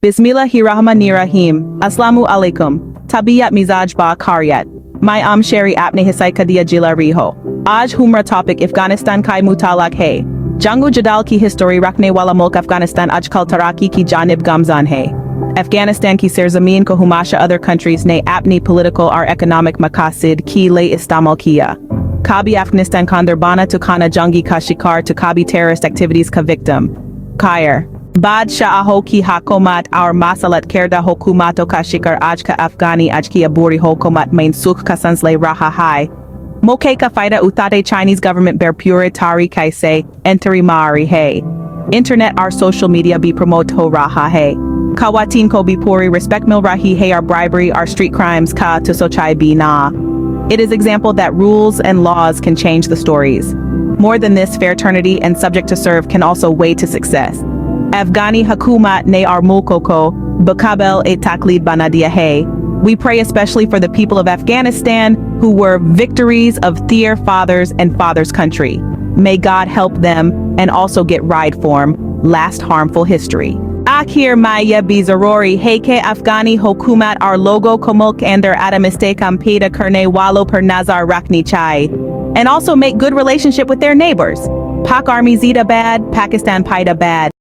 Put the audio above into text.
Bismillahirrahmanirrahim. Aslamu alikum. Tabiyat mizaj ba karyat. My am sheri apne hisai kadiya jila riho. Aj humra topic Afghanistan kai mutalak hai. Jangu jadal ki history rakne wala mulk Afghanistan ajkal taraki ki janib gamzan hai. Afghanistan ki serzamin ko humasha other countries ne apni political or economic makasid ki le istamal kiya. Kabi Afghanistan kandarbana to kana jangi ka shikar to kabi terrorist activities ka victim. Kair. Badshah aho ki hakomat our masalat kerda hokumato ka shikar ajka Afghani ajki aburi hokomat main suk kasansle raha hai. Moke ka faida utate Chinese government ber pure tari kaise enteri mari hai. Internet our social media be promote ho raha hai. Kawatin ko bi puri respect mil rahi hai our bribery our street crimes ka to sochai bi na. It is example that rules and laws can change the stories. More than this, fairternity and subject to serve can also way to success. Afghani Hakumat ne ar mulkoko, bakabel e taklid banadia hay. We pray especially for the people of Afghanistan who were victories of their fathers and fathers' country. May God help them and also get ride form, last harmful history. Akhir maya bizarori heke Afghani Hukumat our logo komulk ander adamistekam peda kerne walo per nazar rakni chai. And also make good relationship with their neighbors. Pak army zita bad, Pakistan paida bad.